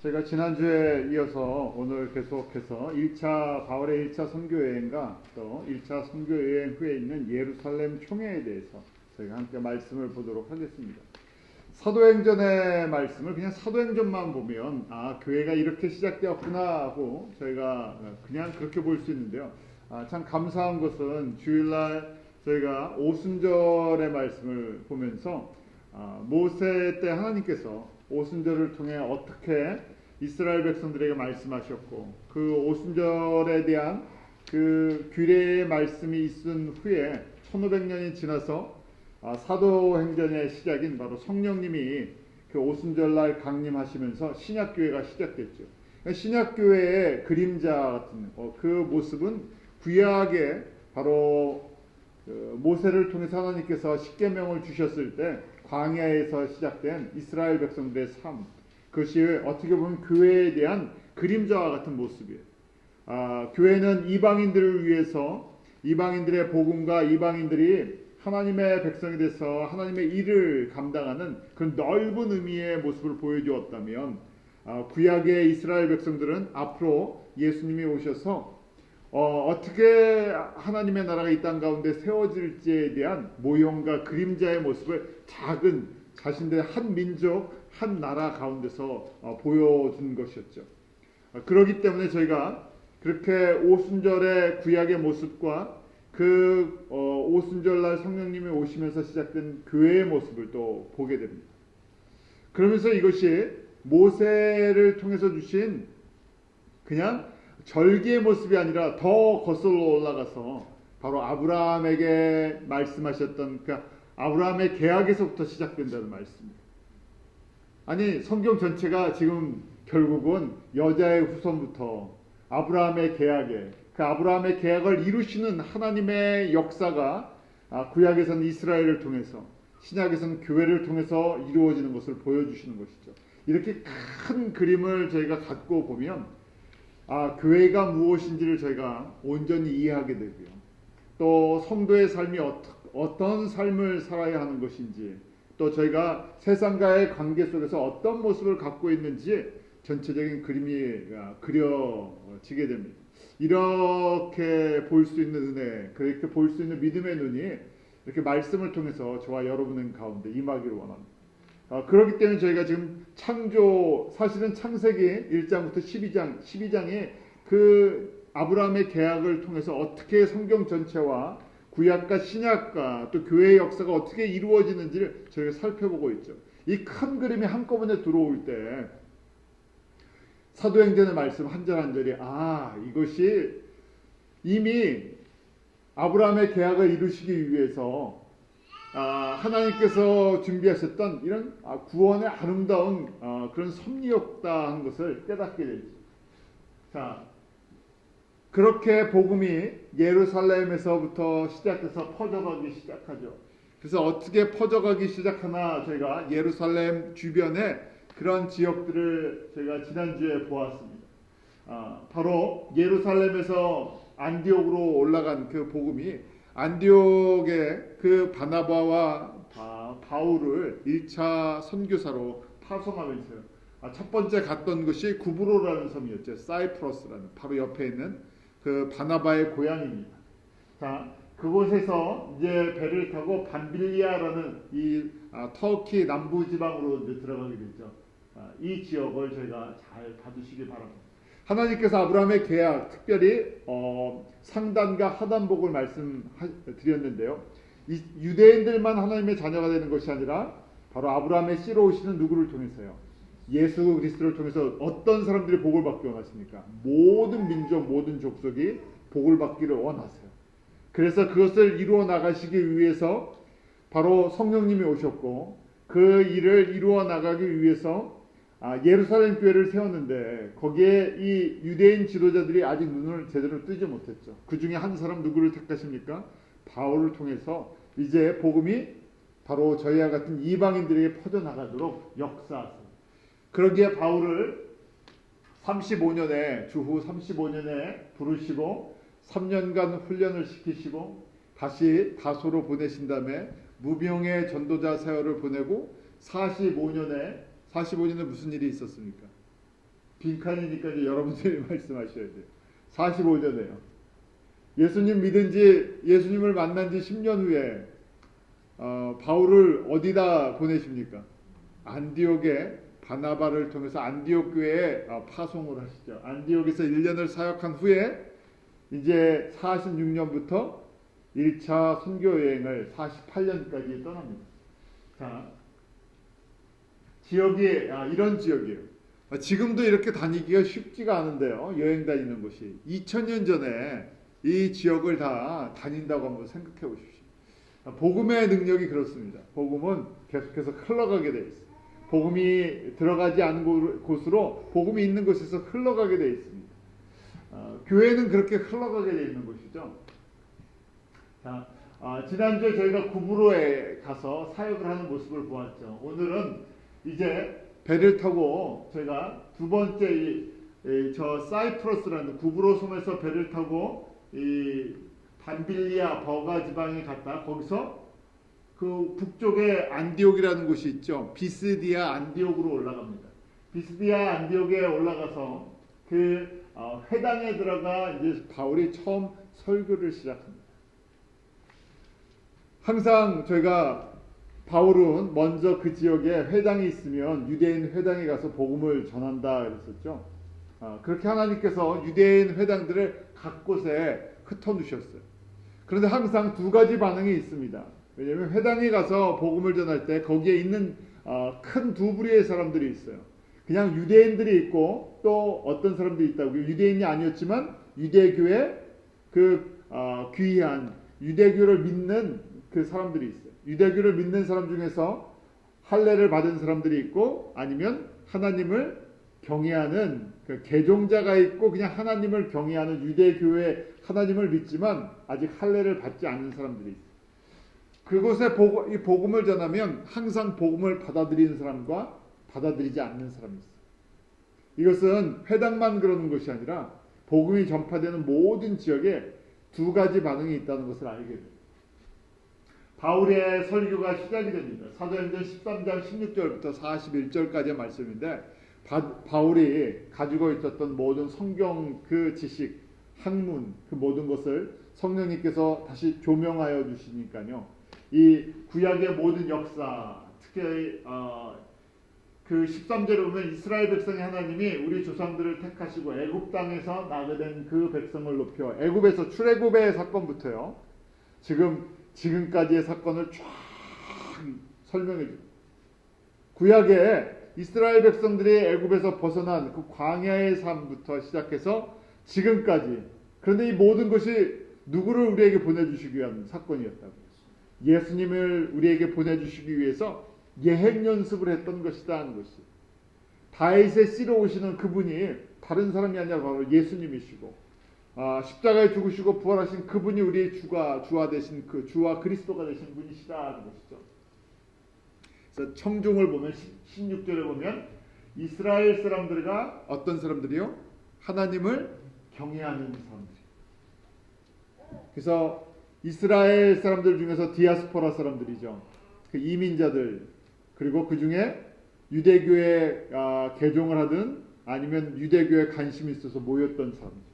제가 지난주에 이어서 오늘 계속해서 바울의 1차 선교여행과 또 1차 선교여행 후에 있는 예루살렘 총회에 대해서 저희가 함께 말씀을 보도록 하겠습니다. 사도행전의 말씀을 그냥 사도행전만 보면 교회가 이렇게 시작되었구나 하고 저희가 그냥 그렇게 볼 수 있는데요. 참 감사한 것은 주일날 저희가 오순절의 말씀을 보면서 모세 때 하나님께서 오순절을 통해 어떻게 이스라엘 백성들에게 말씀하셨고 그 오순절에 대한 그 규례의 말씀이 있은 후에 1500년이 지나서 사도행전의 시작인 바로 성령님이 그 오순절날 강림하시면서 신약교회가 시작됐죠. 신약교회의 그림자 같은 그 모습은 구약에 바로 모세를 통해서 하나님께서 십계명을 주셨을 때 광야에서 시작된 이스라엘 백성들의 삶, 그것이 어떻게 보면 교회에 대한 그림자와 같은 모습이에요. 교회는 이방인들을 위해서 이방인들의 복음과 이방인들이 하나님의 백성이 돼서 하나님의 일을 감당하는 그런 넓은 의미의 모습을 보여주었다면 구약의 이스라엘 백성들은 앞으로 예수님이 오셔서 어떻게 하나님의 나라가 이 땅 가운데 세워질지에 대한 모형과 그림자의 모습을 작은 자신들의 한 민족, 한 나라 가운데서 보여준 것이었죠. 그렇기 때문에 저희가 그렇게 오순절의 구약의 모습과 그 오순절날 성령님이 오시면서 시작된 교회의 모습을 또 보게 됩니다. 그러면서 이것이 모세를 통해서 주신 그냥 절기의 모습이 아니라 더 거슬러 올라가서 바로 아브라함에게 말씀하셨던 그 아브라함의 계약에서부터 시작된다는 말씀입니다. 아니 성경 전체가 지금 결국은 여자의 후손부터 아브라함의 계약에 그 아브라함의 계약을 이루시는 하나님의 역사가 구약에서는 이스라엘을 통해서 신약에서는 교회를 통해서 이루어지는 것을 보여주시는 것이죠. 이렇게 큰 그림을 저희가 갖고 보면 교회가 무엇인지를 저희가 온전히 이해하게 되고요. 또 성도의 삶이 어떤 삶을 살아야 하는 것인지 또 저희가 세상과의 관계 속에서 어떤 모습을 갖고 있는지 전체적인 그림이 그려지게 됩니다. 이렇게 볼 수 있는 은혜, 그렇게 볼 수 있는 믿음의 눈이 이렇게 말씀을 통해서 저와 여러분 가운데 임하기를 원합니다. 그렇기 때문에 저희가 지금 사실은 창세기 1장부터 12장에 그 아브라함의 계약을 통해서 어떻게 성경 전체와 구약과 신약과 또 교회의 역사가 어떻게 이루어지는지를 저희가 살펴보고 있죠. 이 큰 그림이 한꺼번에 들어올 때 사도행전의 말씀 한 절 한 절이 이것이 이미 아브라함의 계약을 이루시기 위해서 하나님께서 준비하셨던 이런 구원의 아름다운 그런 섭리였다 하는 것을 깨닫게 되죠. 자, 그렇게 복음이 예루살렘에서부터 시작해서 퍼져가기 시작하죠. 그래서 어떻게 퍼져가기 시작하나 저희가 예루살렘 주변에 그런 지역들을 저희가 지난주에 보았습니다. 바로 예루살렘에서 안디옥으로 올라간 그 복음이 안디옥의 그 바나바와 바울을 1차 선교사로 파송하면서 첫 번째 갔던 것이 구브로라는 섬이었죠. 사이프러스라는 바로 옆에 있는 그 바나바의 고향입니다. 자, 그곳에서 이제 배를 타고 밤빌리아라는 이 터키 남부 지방으로 이제 들어가게 됐죠. 이 지역을 저희가 잘 봐주시기 바랍니다. 하나님께서 아브라함의 계약, 특별히 상단과 하단복을 말씀드렸는데요. 이 유대인들만 하나님의 자녀가 되는 것이 아니라 바로 아브라함의 씨로 오시는 누구를 통해서요? 예수 그리스도를 통해서 어떤 사람들이 복을 받기 원하십니까? 모든 민족, 모든 족속이 복을 받기를 원하세요. 그래서 그것을 이루어 나가시기 위해서 바로 성령님이 오셨고 그 일을 이루어 나가기 위해서 예루살렘 교회를 세웠는데 거기에 이 유대인 지도자들이 아직 눈을 제대로 뜨지 못했죠. 그 중에 한 사람 누구를 택하십니까? 바울을 통해서 이제 복음이 바로 저희와 같은 이방인들에게 퍼져나가도록 역사하세요. 그러기에 바울을 35년에 주후 35년에 부르시고 3년간 훈련을 시키시고 다시 다소로 보내신 다음에 무병의 전도자 사역을 보내고 45년에 무슨 일이 있었습니까? 빈칸이니까 이제 여러분들이 말씀하셔야 돼요. 45절에요. 예수님 믿은 지, 예수님을 만난 지 10년 후에 바울을 어디다 보내십니까? 안디옥에 바나바를 통해서 안디옥 교회에 파송을 하시죠. 안디옥에서 1년을 사역한 후에 이제 46년부터 1차 선교 여행을 48년까지 떠납니다. 자, 지역이 이런 지역이에요. 지금도 이렇게 다니기가 쉽지가 않은데요. 여행 다니는 곳이 2000년 전에 이 지역을 다 다닌다고 한번 생각해 보십시오. 복음의 능력이 그렇습니다. 복음은 계속해서 흘러가게 돼 있어요. 복음이 들어가지 않은 곳으로 복음이 있는 곳에서 흘러가게 돼 있습니다. 교회는 그렇게 흘러가게 돼 있는 곳이죠. 자, 지난주에 저희가 구브로에 가서 사역을 하는 모습을 보았죠. 오늘은 이제 배를 타고 저희가 두 번째 저 사이프러스라는 구브로 섬에서 배를 타고 이 밤빌리아 버가 지방에 갔다 거기서 그 북쪽에 안디옥이라는 곳이 있죠. 비스디아 안디옥으로 올라갑니다. 비스디아 안디옥에 올라가서 그 회당에 들어가 이제 바울이 처음 설교를 시작합니다. 항상 저희가 바울은 먼저 그 지역에 회당이 있으면 유대인 회당에 가서 복음을 전한다 그랬었죠. 그렇게 하나님께서 유대인 회당들을 각 곳에 흩어놓으셨어요. 그런데 항상 두 가지 반응이 있습니다. 왜냐하면 회당에 가서 복음을 전할 때 거기에 있는 큰 두 부류의 사람들이 있어요. 그냥 유대인들이 있고 또 어떤 사람들이 있다고요. 유대인이 아니었지만 유대교의 그 귀한 유대교를 믿는 그 사람들이 있어요. 유대교를 믿는 사람 중에서 할례를 받은 사람들이 있고 아니면 하나님을 경외하는 그 개종자가 있고 그냥 하나님을 경외하는 유대교의 하나님을 믿지만 아직 할례를 받지 않는 사람들이 있어요. 그곳에 이 복음을 전하면 항상 복음을 받아들이는 사람과 받아들이지 않는 사람이 있어요. 이것은 회당만 그러는 것이 아니라 복음이 전파되는 모든 지역에 두 가지 반응이 있다는 것을 알게 됩니다. 바울의 설교가 시작이 됩니다. 사도행전 13장 16절부터 41절까지의 말씀인데 바울이 가지고 있었던 모든 성경 그 지식, 학문 그 모든 것을 성령님께서 다시 조명하여 주시니까요. 이 구약의 모든 역사, 특히 그 13절에 보면 이스라엘 백성의 하나님이 우리 조상들을 택하시고 애굽 땅에서 나게 된 그 백성을 높여 애굽에서 출애굽의 사건부터요. 지금까지의 사건을 쫙 설명해 줍니다. 구약에 이스라엘 백성들이 애굽에서 벗어난 그 광야의 삶부터 시작해서 지금까지. 그런데 이 모든 것이 누구를 우리에게 보내주시기 위한 사건이었다고. 예수님을 우리에게 보내주시기 위해서 예행 연습을 했던 것이다 하는 것이. 다윗의 씨로 오시는 그분이 다른 사람이 아니라 바로 예수님이시고 십자가에 죽으시고 부활하신 그분이 우리의 주와 되신 그 주와 그리스도가 되신 분이시다 하는 것이죠. 그래서 청중을 보면 16절에 보면 이스라엘 사람들과 어떤 사람들이요? 하나님을 경외하는 사람들. 그래서 이스라엘 사람들 중에서 디아스포라 사람들이죠. 그 이민자들 그리고 그 중에 유대교에 개종을 하든 아니면 유대교에 관심이 있어서 모였던 사람들.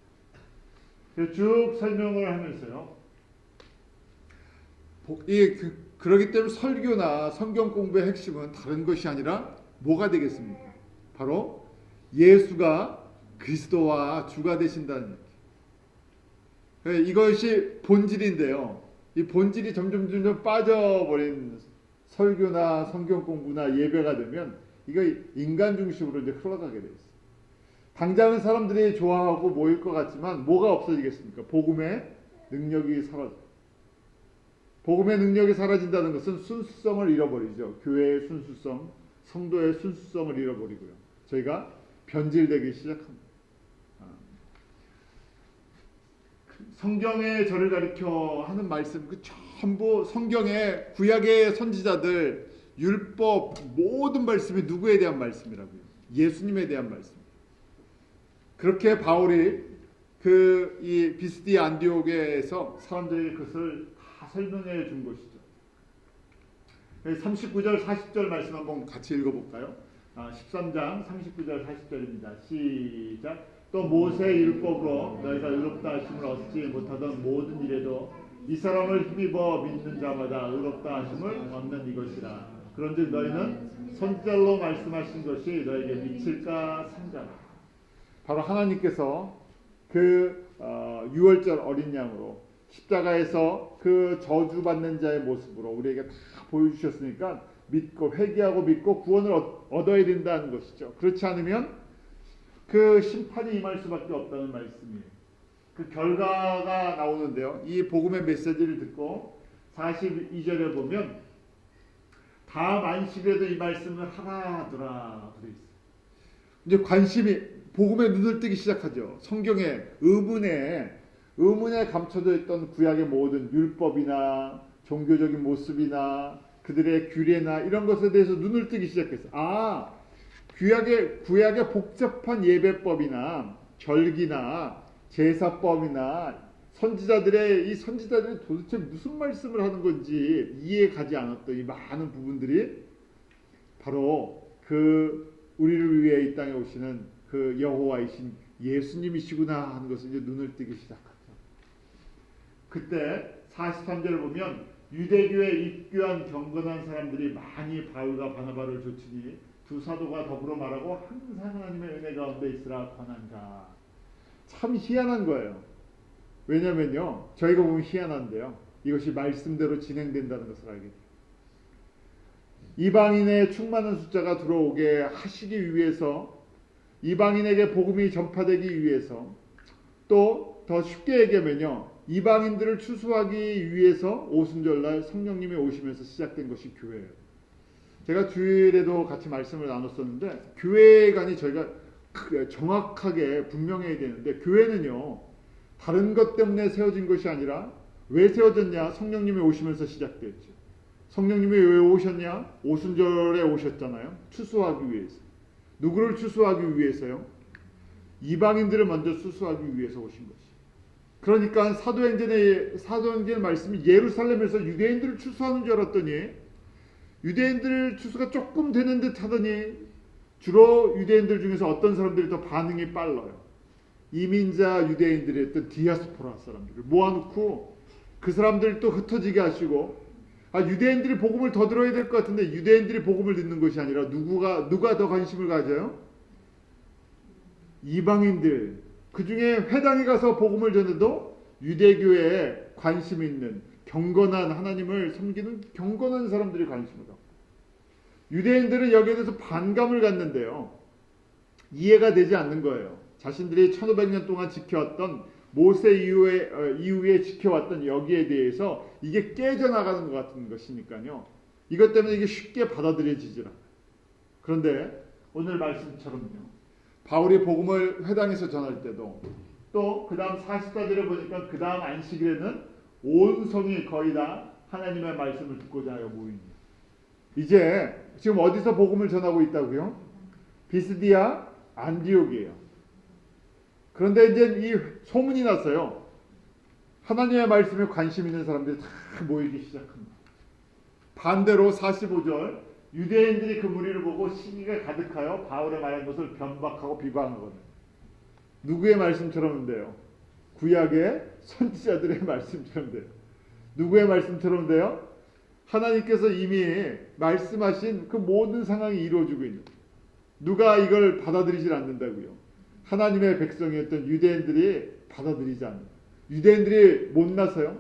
쭉 설명을 하면서요. 그러기 때문에 설교나 성경 공부의 핵심은 다른 것이 아니라 뭐가 되겠습니까? 바로 예수가 그리스도와 주가 되신다는 얘기. 이것이 본질인데요. 이 본질이 점점 빠져버린 설교나 성경 공부나 예배가 되면 이거 인간 중심으로 이제 흘러가게 돼 있어요. 당장은 사람들이 좋아하고 모일 것 같지만 뭐가 없어지겠습니까? 복음의 능력이 사라져. 복음의 능력이 사라진다는 것은 순수성을 잃어버리죠. 교회의 순수성, 성도의 순수성을 잃어버리고요. 저희가 변질되기 시작합니다. 성경의 저를 가리켜 하는 말씀, 그 전부 성경의 구약의 선지자들, 율법 모든 말씀이 누구에 대한 말씀이라고요? 예수님에 대한 말씀. 그렇게 바울이 이 비스디 안디옥에서 사람들에게 그것을 다 설명해 준 것이죠. 39절 40절 말씀 한번 같이 읽어볼까요? 13장 39절 40절입니다. 시작. 또 모세의 율법으로 너희가 의롭다 하심을 얻지 못하던 모든 일에도 이 사람을 힘입어 믿는 자마다 의롭다 하심을 얻는 이것이라. 그런즉 너희는 선지자로 말씀하신 것이 너에게 미칠까 삼가라. 바로 하나님께서 그 유월절 어린 양으로 십자가에서 그 저주받는 자의 모습으로 우리에게 다 보여주셨으니까 믿고 회개하고 믿고 구원을 얻어야 된다는 것이죠. 그렇지 않으면 그 심판이 임할 수밖에 없다는 말씀이에요. 그 결과가 나오는데요. 이 복음의 메시지를 듣고 42절에 보면 다음 안식일에도 이 말씀을 하라더라 그래 있어요. 이제 관심이 복음에 눈을 뜨기 시작하죠. 성경에 의문에 감춰져 있던 구약의 모든 율법이나 종교적인 모습이나 그들의 규례나 이런 것에 대해서 눈을 뜨기 시작했어요. 구약의 복잡한 예배법이나 절기나 제사법이나 선지자들이 도대체 무슨 말씀을 하는 건지 이해 가지 않았던 이 많은 부분들이 바로 그 우리를 위해 이 땅에 오시는 그 여호와이신 예수님이시구나 하는 것을 이제 눈을 뜨기 시작하죠. 그때 43절을 보면 유대교에 입교한 경건한 사람들이 많이 바울과 바나바를 좇으니 두 사도가 더불어 말하고 항상 하나님의 은혜 가운데 있으라 권한다. 참 희한한 거예요. 왜냐면요, 저희가 보면 희한한데요, 이것이 말씀대로 진행된다는 것을 알게 돼요. 이방인의 충만한 숫자가 들어오게 하시기 위해서, 이방인에게 복음이 전파되기 위해서, 또 더 쉽게 얘기하면요, 이방인들을 추수하기 위해서 오순절날 성령님이 오시면서 시작된 것이 교회예요. 제가 주일에도 같이 말씀을 나눴었는데, 교회관이 저희가 정확하게 분명해야 되는데, 교회는요 다른 것 때문에 세워진 것이 아니라 왜 세워졌냐? 성령님이 오시면서 시작됐죠. 성령님이 왜 오셨냐? 오순절에 오셨잖아요. 추수하기 위해서. 누구를 추수하기 위해서요? 이방인들을 먼저 추수하기 위해서 오신 것이. 그러니까 사도행전의 말씀이 예루살렘에서 유대인들을 추수하는 줄 알았더니 유대인들 추수가 조금 되는 듯 하더니 주로 유대인들 중에서 어떤 사람들이 더 반응이 빨라요. 이민자 유대인들이었던 디아스포라 사람들을 모아놓고 그 사람들을 또 흩어지게 하시고, 유대인들이 복음을 더 들어야 될 것 같은데 유대인들이 복음을 듣는 것이 아니라 누가 더 관심을 가져요? 이방인들. 그 중에 회당에 가서 복음을 전해도 유대교에 관심 있는 경건한 하나님을 섬기는 경건한 사람들이 관심을 갖고, 유대인들은 여기에 대해서 반감을 갖는데요, 이해가 되지 않는 거예요. 자신들이 1500년 동안 지켜왔던 모세 이후에 지켜왔던 여기에 대해서 이게 깨져나가는 것 같은 것이니까요, 이것 때문에 이게 쉽게 받아들여지질 않아요. 그런데 오늘 말씀처럼요, 바울이 복음을 회당에서 전할 때도, 또 그 다음 44절에 보니까 그 다음 안식일에는 온 성이 거의 다 하나님의 말씀을 듣고자 하여 모입니다. 이제 지금 어디서 복음을 전하고 있다고요? 비스디아 안디옥이에요. 그런데 이제 이 소문이 났어요. 하나님의 말씀에 관심 있는 사람들이 다 모이기 시작합니다. 반대로 45절, 유대인들이 그 무리를 보고 시기가 가득하여 바울의 말한 것을 변박하고 비방하거든요. 누구의 말씀처럼 돼요? 구약의 선지자들의 말씀처럼 돼요. 누구의 말씀처럼 돼요? 하나님께서 이미 말씀하신 그 모든 상황이 이루어지고 있는, 누가 이걸 받아들이질 않는다고요? 하나님의 백성이었던 유대인들이 받아들이지 않는. 유대인들이 못나서요?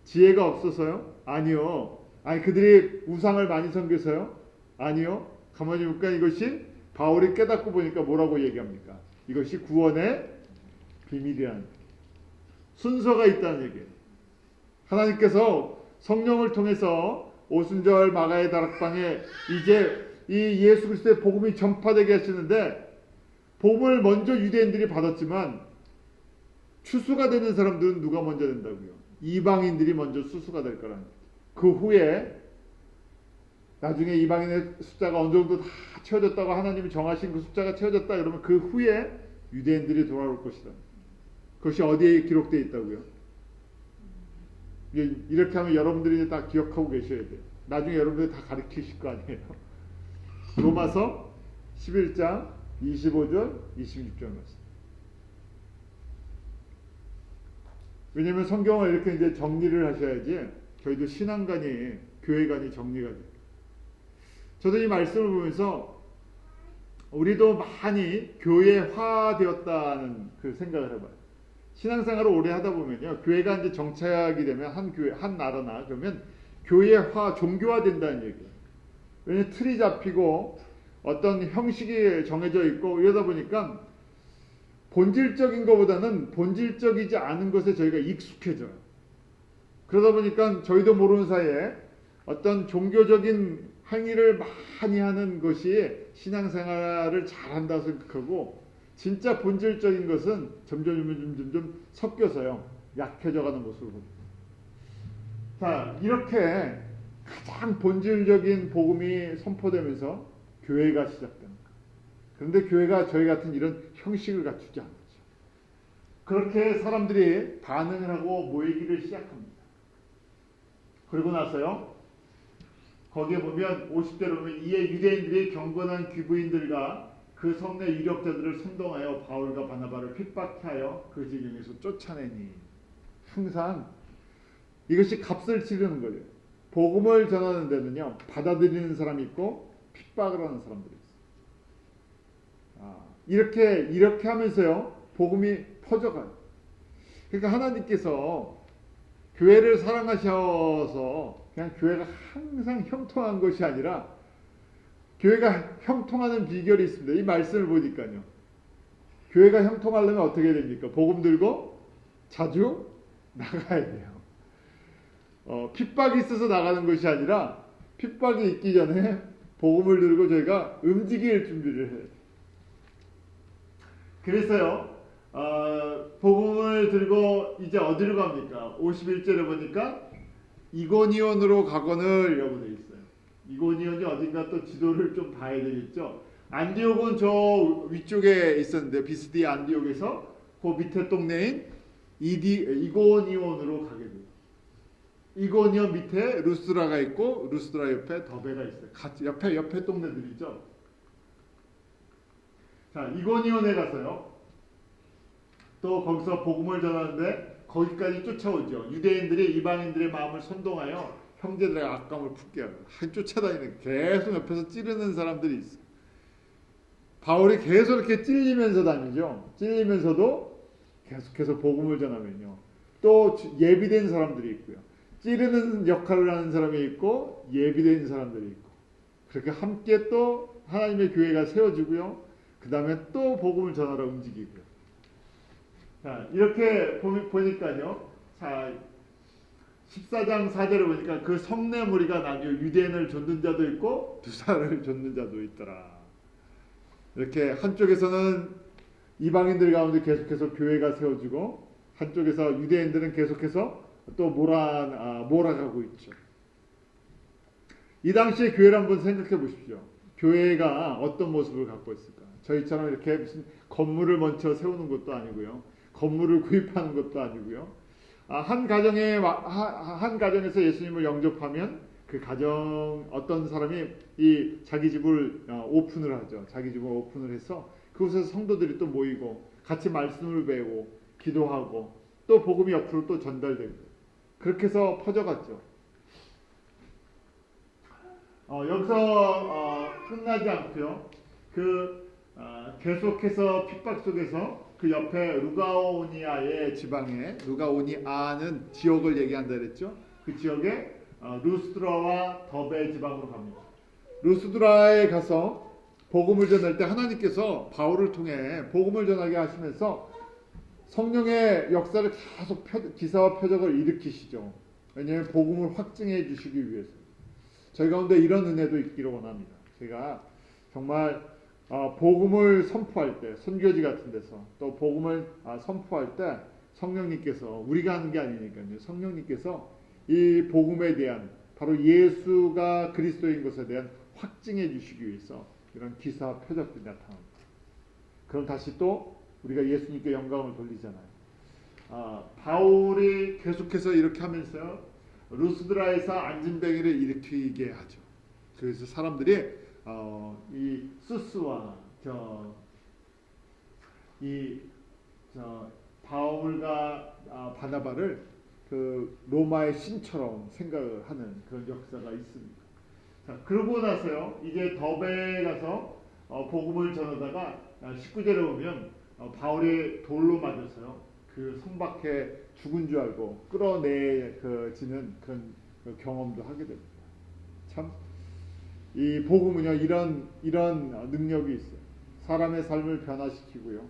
지혜가 없어서요? 아니요. 그들이 우상을 많이 섬겨서요? 아니요. 가만히 보니까 이것이 바울이 깨닫고 보니까 뭐라고 얘기합니까? 이것이 구원의 비밀이라는, 순서가 있다는 얘기예요. 하나님께서 성령을 통해서 오순절 마가의 다락방에 이제 이 예수 그리스도의 복음이 전파되게 하시는데, 복음을 먼저 유대인들이 받았지만 추수가 되는 사람들은 누가 먼저 된다고요? 이방인들이 먼저 추수가 될 거라는 거죠. 그 후에 나중에 이방인의 숫자가 어느 정도 다 채워졌다고 하나님이 정하신 그 숫자가 채워졌다 그러면 그 후에 유대인들이 돌아올 것이다. 그것이 어디에 기록되어 있다고요? 이렇게 하면 여러분들이 다 기억하고 계셔야 돼요. 나중에 여러분들이 다 가르치실 거 아니에요. 로마서 11장 25절, 26절 말씀. 왜냐면 성경을 이렇게 이제 정리를 하셔야지 저희도 신앙관이, 교회관이 정리가 돼요. 저도 이 말씀을 보면서 우리도 많이 교회화되었다는 그 생각을 해봐요. 신앙생활을 오래 하다 보면요, 교회가 이제 정착이 되면 한 교회, 한 나라나 그러면 교회화, 종교화 된다는 얘기예요. 왜냐면 틀이 잡히고 어떤 형식이 정해져 있고 이러다 보니까 본질적인 것보다는 본질적이지 않은 것에 저희가 익숙해져요. 그러다 보니까 저희도 모르는 사이에 어떤 종교적인 행위를 많이 하는 것이 신앙생활을 잘한다 생각하고, 진짜 본질적인 것은 점점 섞여서요, 약해져가는 모습을 봅니다. 자, 이렇게 가장 본질적인 복음이 선포되면서 교회가 시작됩니다. 그런데 교회가 저희 같은 이런 형식을 갖추지 않죠. 그렇게 사람들이 반응을 하고 모이기를 시작합니다. 그리고 나서요, 거기에 보면 50절에 보면 이에 유대인들이 경건한 귀부인들과 그 성내 유력자들을 선동하여 바울과 바나바를 핍박하여 그 지경에서 쫓아내니, 항상 이것이 값을 치르는 거예요. 복음을 전하는 데는요, 받아들이는 사람이 있고 핍박을 하는 사람들이 있어요. 이렇게 하면서요, 복음이 퍼져가요. 그러니까 하나님께서 교회를 사랑하셔서 그냥 교회가 항상 형통한 것이 아니라 교회가 형통하는 비결이 있습니다. 이 말씀을 보니까요. 교회가 형통하려면 어떻게 됩니까? 복음 들고 자주 나가야 돼요. 핍박이 있어서 나가는 것이 아니라 핍박이 있기 전에 복음을 들고 저희가 움직일 준비를 해야 돼요. 그래서요, 복음을 들고 이제 어디로 갑니까? 51절에 보니까 이고니온으로 가거늘 라고 되어 있어요. 이고니온이 어딘가 또 지도를 좀 봐야 되겠죠. 안디옥은 저 위쪽에 있었는데, 비스디 안디옥에서 그 밑에 동네인 이고니온으로 가게 돼요. 이고니온 밑에 루스드라가 있고 루스드라 옆에 더베가 있어요. 같이 옆에 동네들이죠. 자, 이고니온에 가서요, 또 거기서 복음을 전하는데 거기까지 쫓아오죠. 유대인들이 이방인들의 마음을 선동하여 형제들의 악감을 품게 하고 쫓아다니는, 계속 옆에서 찌르는 사람들이 있어요. 바울이 계속 이렇게 찔리면서 다니죠. 찔리면서도 계속해서 복음을 전하면요, 또 예비된 사람들이 있고요, 찌르는 역할을 하는 사람이 있고 예비된 사람들이 있고, 그렇게 함께 또 하나님의 교회가 세워지고요, 그 다음에 또 복음을 전하러 움직이고요. 자, 이렇게 보니까요, 자, 14장 4절에 보니까 그 성내 무리가 나뉘어 유대인을 좇는 자도 있고 두사를 좇는 자도 있더라. 이렇게 한쪽에서는 이방인들 가운데 계속해서 교회가 세워지고, 한쪽에서 유대인들은 계속해서 또 몰아가고 있죠. 이 당시에 교회를 한번 생각해 보십시오. 교회가 어떤 모습을 갖고 있을까? 저희처럼 이렇게 무슨 건물을 먼저 세우는 것도 아니고요, 건물을 구입하는 것도 아니고요. 한 가정에서 예수님을 영접하면 그 가정 어떤 사람이 자기 집을 오픈을 하죠. 자기 집을 오픈을 해서 그곳에서 성도들이 또 모이고 같이 말씀을 배우고 기도하고 또 복음이 옆으로 또 전달되고, 그렇게 해서 퍼져갔죠. 여기서 끝나지 않고요, 계속해서 핍박 속에서 그 옆에 루가오니아의 지방에, 루가오니아는 지역을 얘기한다 그랬죠. 그 지역에 루스드라와 더베 지방으로 갑니다. 루스드라에 가서 복음을 전할 때 하나님께서 바울을 통해 복음을 전하게 하시면서 성령의 역사를 계속 기사와 표적을 일으키시죠. 왜냐하면 복음을 확증해 주시기 위해서. 저희 가운데 이런 은혜도 있기를 원합니다. 제가 정말 복음을 선포할 때, 선교지 같은 데서 또 복음을 선포할 때 성령님께서, 우리가 하는 게 아니니까요, 성령님께서 이 복음에 대한, 바로 예수가 그리스도인 것에 대한 확증해 주시기 위해서 이런 기사와 표적들이 나타납니다. 그럼 다시 또 우리가 예수님께 영광을 돌리잖아요. 바울이 계속해서 이렇게 하면서 루스드라에서 안진뱅이를 일으키게 하죠. 그래서 사람들이 이 수스와 바울과 바나바를 그 로마의 신처럼 생각을 하는 그런 역사가 있습니다. 자, 그러고 나서요, 이제 더베에 가서 복음을 전하다가 19절에 보면 바울이 돌로 맞아서요, 그 성밖에 죽은 줄 알고 끌어내지는 그런 경험도 하게 됩니다. 참, 이 복음은요, 이런 능력이 있어요. 사람의 삶을 변화시키고요,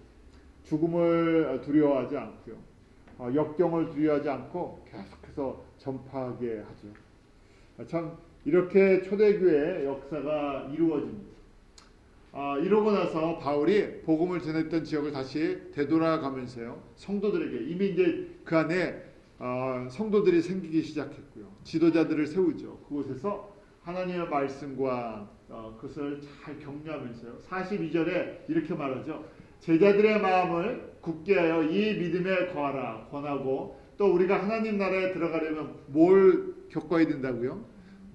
죽음을 두려워하지 않고요, 역경을 두려워하지 않고 계속해서 전파하게 하죠. 참 이렇게 초대교회의 역사가 이루어집니다. 이러고 나서 바울이 복음을 전했던 지역을 다시 되돌아가면서요, 성도들에게 이미 이제 그 안에 성도들이 생기기 시작했고요, 지도자들을 세우죠. 그곳에서 하나님의 말씀과 그것을 잘 격려하면서요, 42절에 이렇게 말하죠. 제자들의 마음을 굳게 하여 이 믿음에 거하라 권하고, 또 우리가 하나님 나라에 들어가려면 뭘 겪어야 된다고요?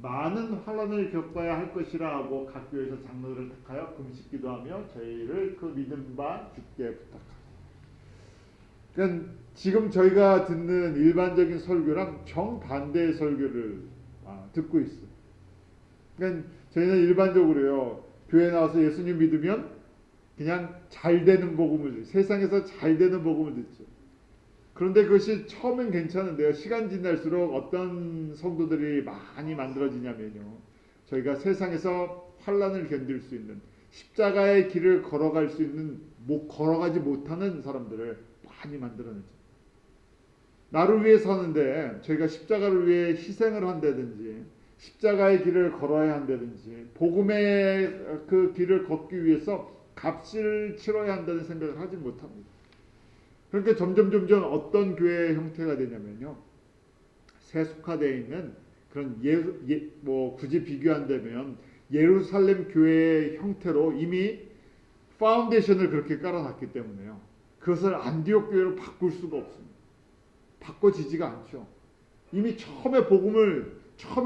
많은 환난을 겪어야 할 것이라 하고 각 교회에서 장로들을 택하여 금식 기도하며 저희를 그 믿음 바 굳게 부탁하고. 그러니까 지금 저희가 듣는 일반적인 설교랑 정반대의 설교를 듣고 있어요. 그러니까 저희는 일반적으로요, 교회 나와서 예수님 믿으면 그냥 잘 되는 복음을, 세상에서 잘 되는 복음을 듣죠. 그런데 그것이 처음엔 괜찮은데요, 시간 지날수록 어떤 성도들이 많이 만들어지냐면요, 저희가 세상에서 환난을 견딜 수 있는, 십자가의 길을 걸어갈 수 있는, 걸어가지 못하는 사람들을 많이 만들어내죠. 나를 위해 사는데 저희가 십자가를 위해 희생을 한다든지, 십자가의 길을 걸어야 한다든지, 복음의 그 길을 걷기 위해서 값을 치러야 한다는 생각을 하지 못합니다. 그러니까 점점 어떤 교회의 형태가 되냐면요, 세속화되어 있는 그런 굳이 비교한다면 예루살렘 교회의 형태로 이미 파운데이션을 그렇게 깔아놨기 때문에요, 그것을 안디옥 교회로 바꿀 수가 없습니다. 바꿔지지가 않죠. 이미 처음에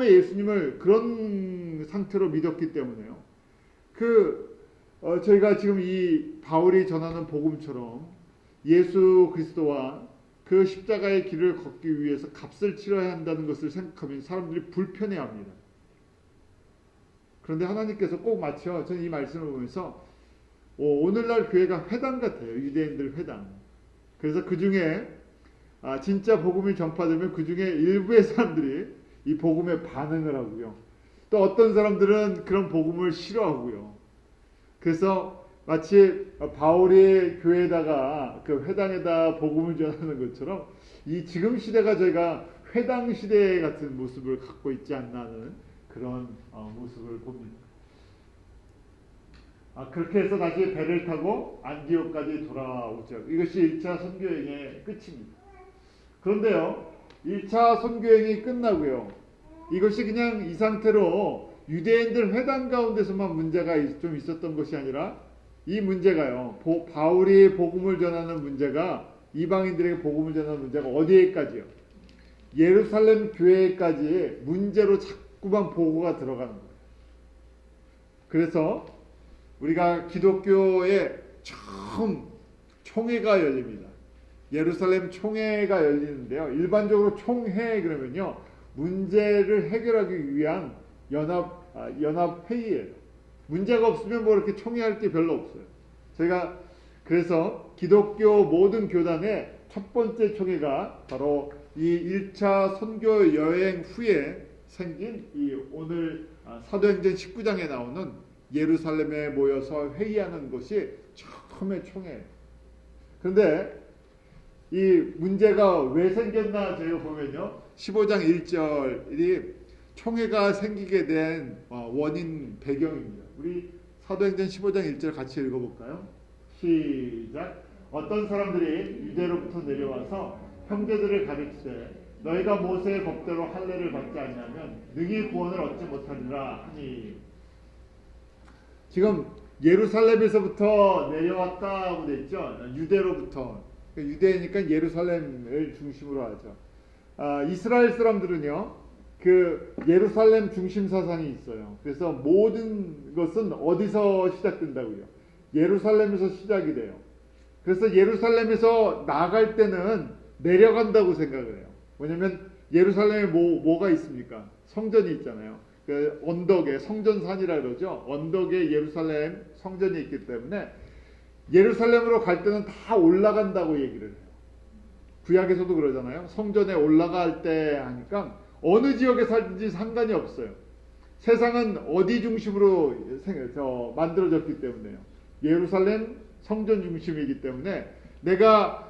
예수님을 그런 상태로 믿었기 때문에요. 저희가 지금 이 바울이 전하는 복음처럼 예수 그리스도와 그 십자가의 길을 걷기 위해서 값을 치러야 한다는 것을 생각하면 사람들이 불편해합니다. 그런데 하나님께서 꼭 마쳐, 저는 이 말씀을 보면서 오늘날 교회가 회당 같아요. 유대인들 회당. 그래서 그 중에 진짜 복음이 전파되면 그 중에 일부의 사람들이 이 복음에 반응을 하고요, 또 어떤 사람들은 그런 복음을 싫어하고요. 그래서 마치 바울이 교회에다가 그 회당에다 복음을 전하는 것처럼 이 지금 시대가 저희가 회당 시대 같은 모습을 갖고 있지 않나 하는 그런 모습을 봅니다. 그렇게 해서 다시 배를 타고 안디옥까지 돌아오죠. 이것이 1차 선교행의 끝입니다. 그런데요, 1차 선교행이 끝나고요, 이것이 그냥 이 상태로 유대인들 회당 가운데서만 문제가 좀 있었던 것이 아니라, 이 문제가요, 바울이 복음을 전하는 문제가, 이방인들에게 복음을 전하는 문제가 어디에까지요? 예루살렘 교회까지 문제로 자꾸만 보고가 들어가는 거예요. 그래서 우리가 기독교에 처음 총회가 열립니다. 예루살렘 총회가 열리는데요, 일반적으로 총회 그러면요, 문제를 해결하기 위한 연합회의예요. 문제가 없으면 뭐 이렇게 총회할 게 별로 없어요. 제가 그래서 기독교 모든 교단의 첫 번째 총회가 바로 이 1차 선교 여행 후에 생긴 이 오늘 사도행전 19장에 나오는 예루살렘에 모여서 회의하는 것이 처음의 총회예요. 그런데 이 문제가 왜 생겼나 저희가 보면요, 15장 1절이 총회가 생기게 된 원인 배경입니다. 우리 사도행전 15장 1절 같이 읽어볼까요? 시작. 어떤 사람들이 유대로부터 내려와서 형제들을 가르치되 너희가 모세의 법대로 할례를 받지 않냐면 능히 구원을 얻지 못하리라 하니. 지금 예루살렘에서부터 내려왔다고 돼 있죠. 유대로부터. 유대니까 예루살렘을 중심으로 하죠. 이스라엘 사람들은요, 그 예루살렘 중심 사상이 있어요. 그래서 모든 것은 어디서 시작된다고요? 예루살렘에서 시작이 돼요. 그래서 예루살렘에서 나아갈 때는 내려간다고 생각을 해요. 왜냐면 예루살렘에 뭐가 있습니까? 성전이 있잖아요. 그 언덕에 성전산이라 그러죠. 언덕에 예루살렘 성전이 있기 때문에 예루살렘으로 갈 때는 다 올라간다고 얘기를 해요. 구약에서도 그러잖아요. 성전에 올라갈 때 하니까 어느 지역에 살든지 상관이 없어요. 세상은 어디 중심으로 만들어졌기 때문에요. 예루살렘 성전 중심이기 때문에 내가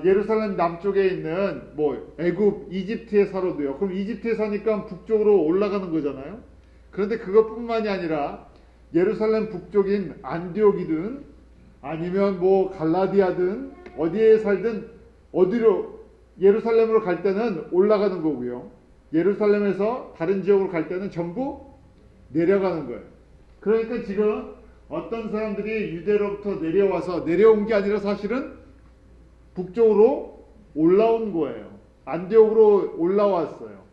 예루살렘 남쪽에 있는 애굽, 이집트에 살아도요. 그럼 이집트에 사니까 북쪽으로 올라가는 거잖아요. 그런데 그것뿐만이 아니라 예루살렘 북쪽인 안디옥이든 아니면 갈라디아든 어디에 살든 어디로 예루살렘으로 갈 때는 올라가는 거고요. 예루살렘에서 다른 지역으로 갈 때는 전부 내려가는 거예요. 그러니까 지금 어떤 사람들이 유대로부터 내려온 게 아니라 사실은 북쪽으로 올라온 거예요. 안디옥으로 올라왔어요.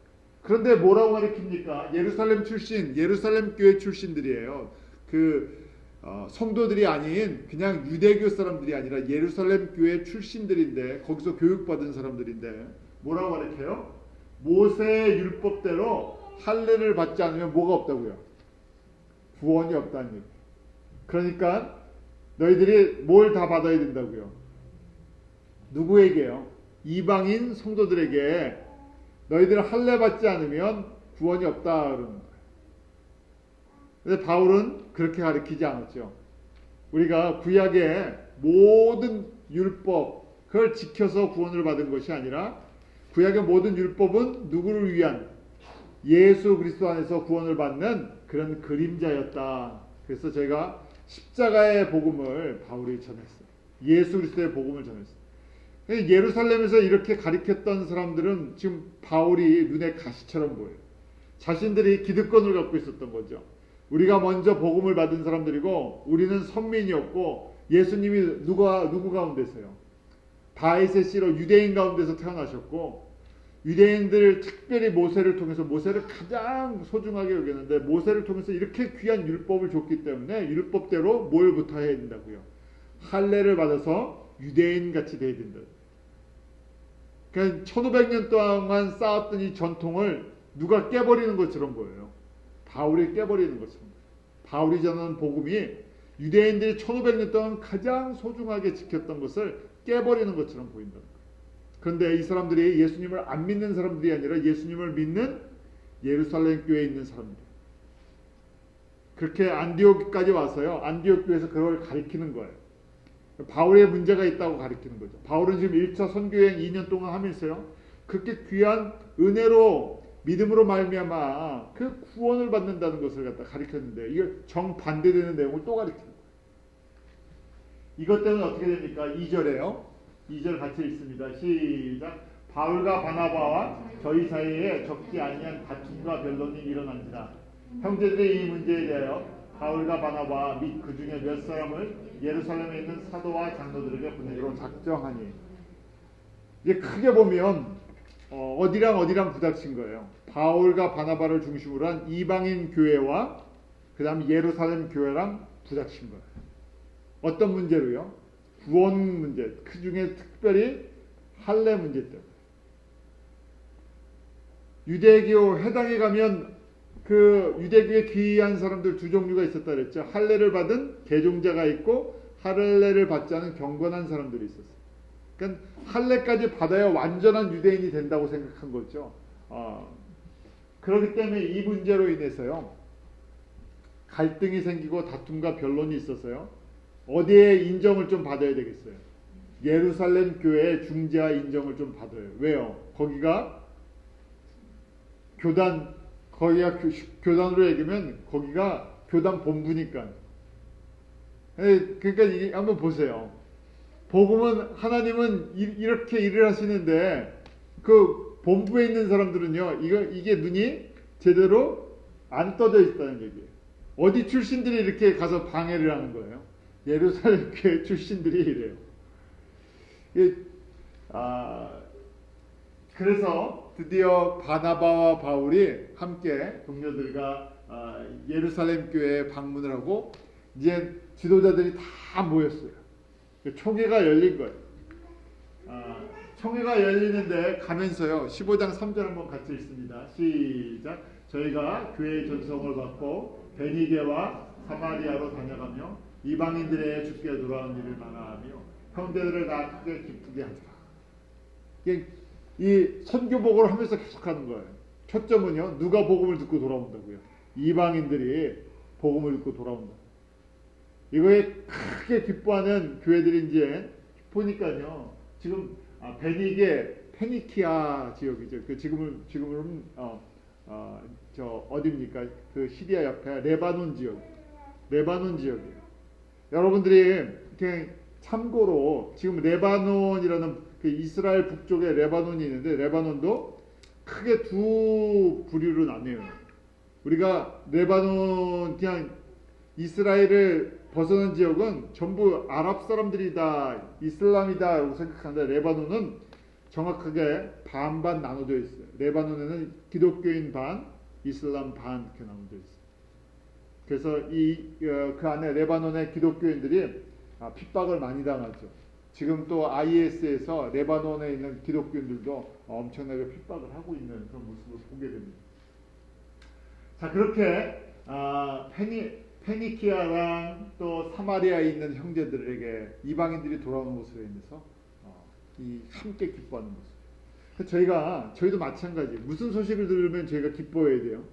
그런데 뭐라고 가르칩니까? 예루살렘 출신, 예루살렘 교회 출신들이에요. 성도들이 아닌 그냥 유대교 사람들이 아니라 예루살렘 교회 출신들인데 거기서 교육받은 사람들인데 뭐라고 가르쳐요? 모세의 율법대로 할례를 받지 않으면 뭐가 없다고요? 구원이 없다는 얘기. 그러니까 너희들이 뭘 다 받아야 된다고요? 누구에게요? 이방인 성도들에게 너희들 할례 받지 않으면 구원이 없다 그러는 거예요. 근데 바울은 그렇게 가르치지 않았죠. 우리가 구약의 모든 율법 그걸 지켜서 구원을 받은 것이 아니라 구약의 모든 율법은 누구를 위한 예수 그리스도 안에서 구원을 받는 그런 그림자였다. 그래서 제가 십자가의 복음을 바울이 전했어요. 예수 그리스도의 복음을 전했어요. 예루살렘에서 이렇게 가르쳤던 사람들은 지금 바울이 눈에 가시처럼 보여요. 자신들이 기득권을 갖고 있었던 거죠. 우리가 먼저 복음을 받은 사람들이고 우리는 선민이었고 예수님이 누구 가운데서요? 다윗의 씨로 유대인 가운데서 태어나셨고 유대인들 특별히 모세를 통해서 모세를 가장 소중하게 여겼는데 모세를 통해서 이렇게 귀한 율법을 줬기 때문에 율법대로 뭘부터 해야 된다고요? 할례를 받아서 유대인 같이 돼야 된다. 그러니까 1500년 동안 쌓았던 이 전통을 누가 깨버리는 것처럼 보여요. 바울이 깨버리는 것처럼. 바울이 전하는 복음이 유대인들이 1500년 동안 가장 소중하게 지켰던 것을 깨버리는 것처럼 보인다. 그런데 이 사람들이 예수님을 안 믿는 사람들이 아니라 예수님을 믿는 예루살렘 교회에 있는 사람들. 그렇게 안디옥까지 와서요. 안디옥 교회에서 그걸 가리키는 거예요. 바울의 문제가 있다고 가리키는 거죠. 바울은 지금 1차 선교여행 2년 동안 하면서요. 그렇게 귀한 은혜로 믿음으로 말미암아 그 구원을 받는다는 것을 갖다 가리켰는데 이게 정반대되는 내용을 또 가리키는 거예요. 이것 때문에 어떻게 됩니까? 2절에요. 2절 같이 읽습니다. 시작. 바울과 바나바와 저희 사이에 적지 아니한 다툼과 변론이 일어난지라. 형제들의 이 문제에 대하여 바울과 바나바 및 그 중에 몇 사람을 예루살렘에 있는 사도와 장로들에게 보내기로 작정하니. 이제 크게 보면 어디랑 부닥친 거예요. 바울과 바나바를 중심으로 한 이방인 교회와 그 다음 예루살렘 교회랑 부닥친 거예요. 어떤 문제로요? 구원 문제, 그 중에 특별히 할례 문제 때문에. 유대교 회당에 가면 그 유대교에 귀한 사람들 두 종류가 있었다 그랬죠. 할례를 받은 개종자가 있고 할례를 받지 않은 경건한 사람들이 있었어요. 그러니까 할례까지 받아야 완전한 유대인이 된다고 생각한 거죠. 그렇기 때문에 이 문제로 인해서요. 갈등이 생기고 다툼과 변론이 있었어요. 어디에 인정을 좀 받아야 되겠어요? 예루살렘 교회의 중재와 인정을 좀 받아요. 왜요? 거기가 교단으로 얘기하면 거기가 교단 본부니까. 그러니까 이게 한번 보세요. 복음은 하나님은 이렇게 일을 하시는데 그 본부에 있는 사람들은요. 이게 눈이 제대로 안 떠져 있다는 얘기예요. 어디 출신들이 이렇게 가서 방해를 하는 거예요? 예루살렘 교회 출신들이 이래요. 그래서 드디어 바나바와 바울이 함께 동료들과 예루살렘 교회에 방문을 하고 이제 지도자들이 다 모였어요. 총회가 열린 거예요. 총회가 열리는데 가면서요. 15장 3절 한번 같이 읽습니다. 시작. 저희가 교회의 전성을 받고 베니게와 사마리아로 다녀가며 이방인들의 주께 돌아온 일을 만화하며 형제들을 다 크게 기쁘게 하더라. 이 선교 복음을 하면서 계속하는 거예요. 초점은요. 누가 복음을 듣고 돌아온다고요? 이방인들이 복음을 듣고 돌아온다. 이거에 크게 기뻐하는 교회들이 이제 보니까요. 지금 베니게 페니키아 지역이죠. 그 지금은 저 어디입니까? 그 시리아 옆에 레바논 지역이에요. 여러분들이 그냥 참고로 지금 레바논이라는 그 이스라엘 북쪽에 레바논이 있는데 레바논도 크게 두 부류로 나뉘어요. 우리가 레바논 그냥 이스라엘을 벗어난 지역은 전부 아랍 사람들이다, 이슬람이다라고 생각하는데 레바논은 정확하게 반반 나눠져 있어요. 레바논에는 기독교인 반, 이슬람 반 이렇게 나눠져 있어요. 그래서 그 안에 레바논의 기독교인들이 핍박을 많이 당하죠. 지금 또 IS에서 레바논에 있는 기독교인들도 엄청나게 핍박을 하고 있는 그런 모습을 보게 됩니다. 자, 그렇게 페니키아랑 또 사마리아에 있는 형제들에게 이방인들이 돌아오는 모습에 인해서 이 함께 기뻐하는 모습. 저희도 마찬가지. 무슨 소식을 들으면 저희가 기뻐해야 돼요.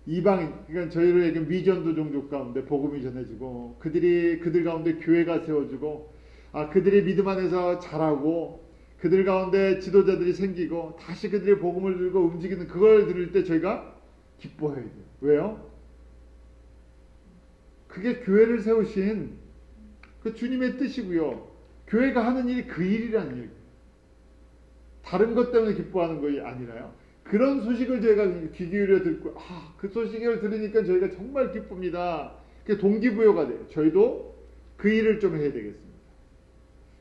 이방인, 그러니까 저희에게 미전도 종족 가운데 복음이 전해지고 그들 가운데 교회가 세워지고 그들의 믿음 안에서 자라고 그들 가운데 지도자들이 생기고 다시 그들의 복음을 들고 움직이는 그걸 들을 때 저희가 기뻐해야 돼요. 왜요? 그게 교회를 세우신 그 주님의 뜻이고요. 교회가 하는 일이 그 일이라는 얘기예요. 다른 것 때문에 기뻐하는 것이 아니라요. 그런 소식을 저희가 귀 기울여 듣고 그 소식을 들으니까 저희가 정말 기쁩니다. 그게 동기부여가 돼요. 저희도 그 일을 좀 해야 되겠습니다.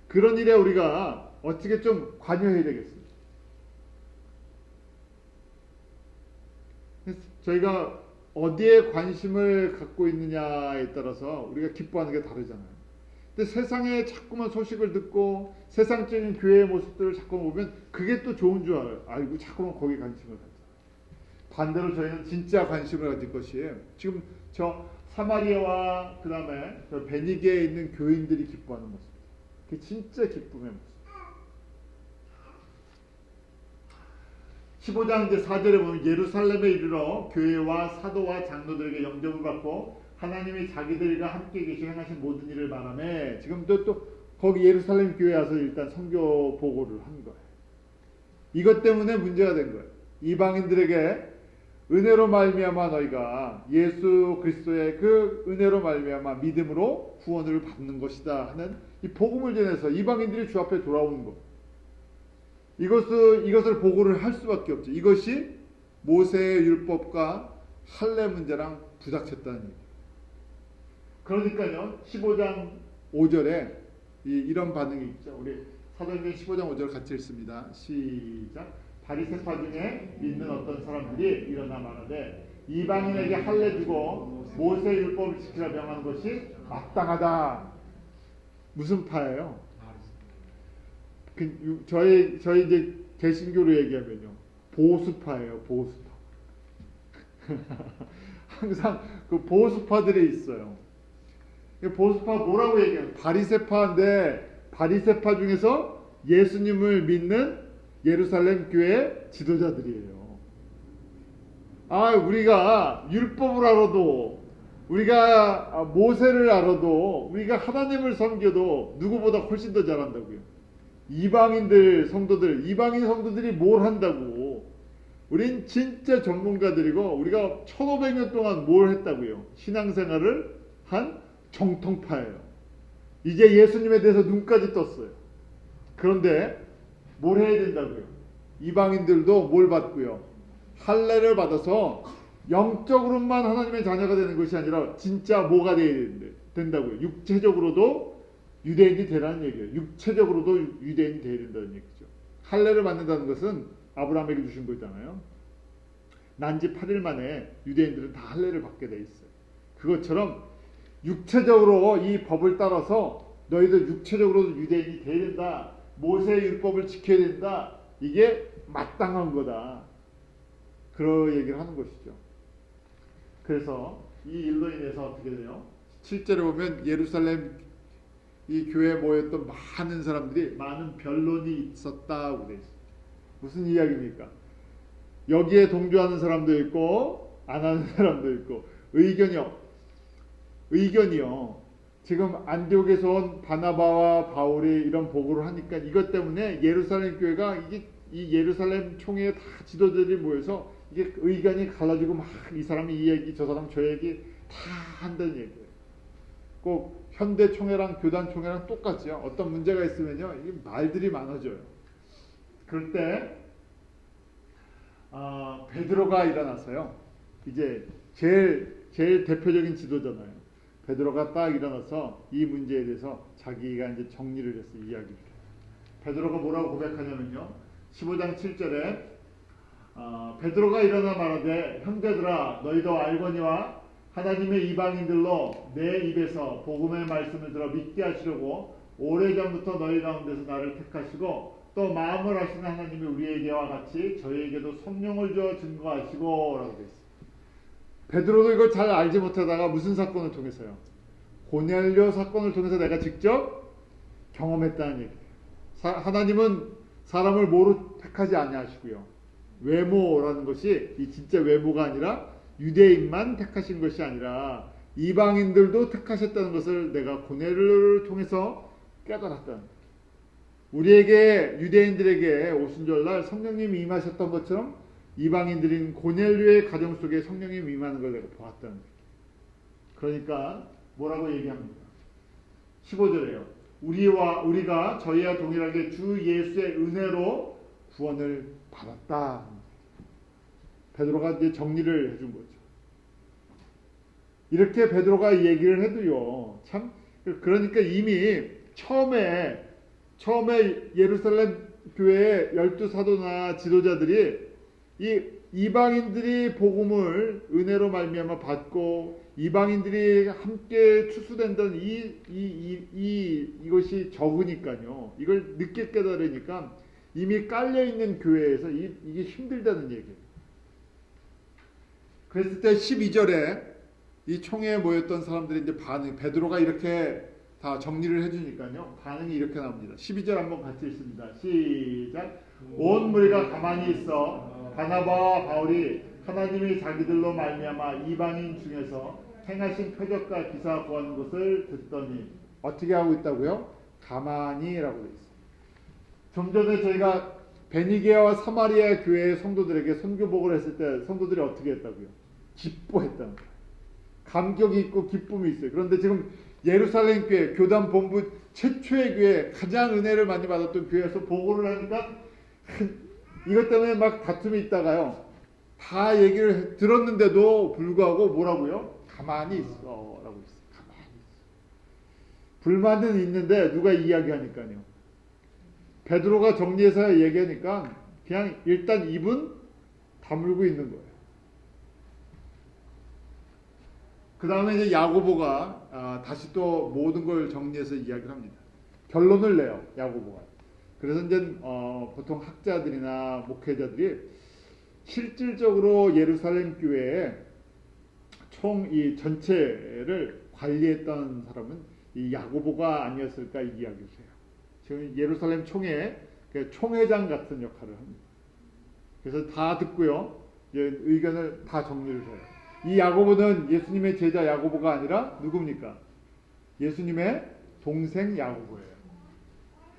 그런 일에 우리가 어떻게 좀 관여해야 되겠습니다. 저희가 어디에 관심을 갖고 있느냐에 따라서 우리가 기뻐하는 게 다르잖아요. 근데 세상에 자꾸만 소식을 듣고 세상적인 교회의 모습들을 자꾸만 보면 그게 또 좋은 줄 알고 자꾸만 거기에 관심을 갖잖아요. 반대로 저희는 진짜 관심을 가질 것이에요. 지금 저 사마리아와 그 다음에 저 베니게에 있는 교인들이 기뻐하는 모습. 그게 진짜 기쁨의 모습. 15장 이제 4절에 보면 예루살렘에 이르러 교회와 사도와 장로들에게 영접을 받고 하나님이 자기들과 함께 계시고 행하신 모든 일을 말하며 지금 또 거기 예루살렘 교회에 와서 일단 선교 보고를 한 거예요. 이것 때문에 문제가 된 거예요. 이방인들에게 은혜로 말미암아 너희가 예수 그리스도의 그 은혜로 말미암아 믿음으로 구원을 받는 것이다 하는 이 복음을 전해서 이방인들이 주 앞에 돌아오는 것. 이것을 보고를 할 수밖에 없죠. 이것이 모세의 율법과 할례 문제랑 부닥쳤다는 얘기예요. 그러니까요. 15장 5절에 이런 반응이 있죠. 우리 사도행전 15장 5절 같이 읽습니다. 시작. 바리새파 중에 믿는 어떤 사람들이 일어나 말하되 이방인에게 할례 주고 모세의 율법을 지키라 명하는 것이 마땅하다. 무슨 파예요? 저희 이제 개신교로 얘기하면요. 보수파예요. 보수파. 항상 그 보수파들이 있어요. 보수파 뭐라고 얘기해요? 바리새파인데 바리새파 중에서 예수님을 믿는 예루살렘 교회 지도자들이에요. 우리가 율법을 알아도 우리가 모세를 알아도 우리가 하나님을 섬겨도 누구보다 훨씬 더 잘한다고요. 이방인 성도들이 뭘 한다고. 우린 진짜 전문가들이고 우리가 1500년 동안 뭘 했다고요. 신앙생활을 한 정통파예요. 이제 예수님에 대해서 눈까지 떴어요. 그런데 뭘 해야 된다고요? 이방인들도 뭘 받고요? 할례를 받아서 영적으로만 하나님의 자녀가 되는 것이 아니라 진짜 뭐가 된다고요? 육체적으로도 유대인이 되라는 얘기예요. 육체적으로도 유대인이 되어야 된다는 얘기죠. 할례를 받는다는 것은 아브라함에게 주신 거잖아요. 난지 8일 만에 유대인들은 다 할례를 받게 돼 있어요. 그것처럼 육체적으로 이 법을 따라서 너희들 육체적으로도 유대인이 돼야 된다. 모세의 율법을 지켜야 된다. 이게 마땅한 거다. 그런 얘기를 하는 것이죠. 그래서 이 일로 인해서 어떻게 돼요? 실제로 보면 예루살렘 이 교회에 모였던 많은 사람들이 많은 변론이 있었다고 돼 있어요. 무슨 이야기입니까? 여기에 동조하는 사람도 있고 안 하는 사람도 있고 의견이요. 지금 안디옥에서 온 바나바와 바울이 이런 보고를 하니까 이것 때문에 예루살렘 교회가 이 예루살렘 총회 다 지도자들이 모여서 이게 의견이 갈라지고 막 이 사람이 이 얘기 저 사람 저 얘기 다 한다는 얘기예요. 꼭 현대 총회랑 교단 총회랑 똑같이요. 어떤 문제가 있으면요, 이게 말들이 많아져요. 그럴 때 베드로가 일어나서요. 이제 제일 대표적인 지도자잖아요. 베드로가 딱 일어나서 이 문제에 대해서 자기가 이제 정리를 해서 이야기를 해요. 베드로가 뭐라고 고백하냐면요. 15장 7절에 베드로가 일어나 말하되 형제들아 너희도 알거니와 하나님의 이방인들로 내 입에서 복음의 말씀을 들어 믿게 하시려고 오래전부터 너희 가운데서 나를 택하시고 또 마음을 하시는 하나님이 우리에게와 같이 저희에게도 성령을 주어 증거하시고 라고 되어 있어요. 베드로도 이걸 잘 알지 못하다가 무슨 사건을 통해서요? 고넬료 사건을 통해서 내가 직접 경험했다는 얘기예요. 하나님은 사람을 뭐로 택하지 아니하시고요. 외모라는 것이 이 진짜 외모가 아니라 유대인만 택하신 것이 아니라 이방인들도 택하셨다는 것을 내가 고넬료를 통해서 깨달았다는 거예요. 우리에게 유대인들에게 오순절날 성령님이 임하셨던 것처럼 이방인들인 고넬료의 가정 속에 성령님이 임하는 걸 내가 보았다는 거예요. 그러니까 뭐라고 얘기합니까? 15절에요. 우리가 저희와 동일하게 주 예수의 은혜로 구원을 받았다. 베드로가 이제 정리를 해준 거죠. 이렇게 베드로가 이 얘기를 해도요. 참 그러니까 이미 처음에 예루살렘 교회의 12사도나 지도자들이 이 이방인들이 복음을 은혜로 말미암아 받고 이방인들이 함께 추수된다는 이것이 적으니까요. 이걸 늦게 깨달으니까 이미 깔려있는 교회에서 이게 힘들다는 얘기예요. 그랬을 때 12절에 이 총회에 모였던 사람들이 이제 베드로가 이렇게 다 정리를 해주니까요. 반응이 이렇게 나옵니다. 12절 한번 같이 읽습니다. 시작. 온 무리가 가만히 있어 바나바와 바울이 하나님이 자기들로 말미암아 이방인 중에서 행하신 표적과 기사 구한 것을 듣더니 어떻게 하고 있다고요? 가만히라고 되어 있어요. 좀 전에 저희가 베니게와 사마리아 교회의 성도들에게 선교복을 했을 때 성도들이 어떻게 했다고요? 기뻐했다는 거예요. 감격이 있고 기쁨이 있어요. 그런데 지금 예루살렘 교회, 교단 본부 최초의 교회, 가장 은혜를 많이 받았던 교회에서 보고를 하니까 이것 때문에 막 다툼이 있다가요. 다 얘기를 들었는데도 불구하고 뭐라고요? 가만히 있어 라고 있어요. 가만히 있어. 불만은 있는데 누가 이야기하니까요. 베드로가 정리해서 얘기하니까 그냥 일단 입은 다물고 있는 거예요. 그 다음에 이제 야고보가 다시 또 모든 걸 정리해서 이야기를 합니다. 결론을 내요. 야고보가. 그래서 이제 보통 학자들이나 목회자들이 실질적으로 예루살렘 교회의 총 이 전체를 관리했던 사람은 이 야고보가 아니었을까 이 이야기를 해요. 지금 예루살렘 총회 총회장 같은 역할을 합니다. 그래서 다 듣고요. 이제 의견을 다 정리를 해요. 이 야고보는 예수님의 제자 야고보가 아니라 누굽니까? 예수님의 동생 야고보예요.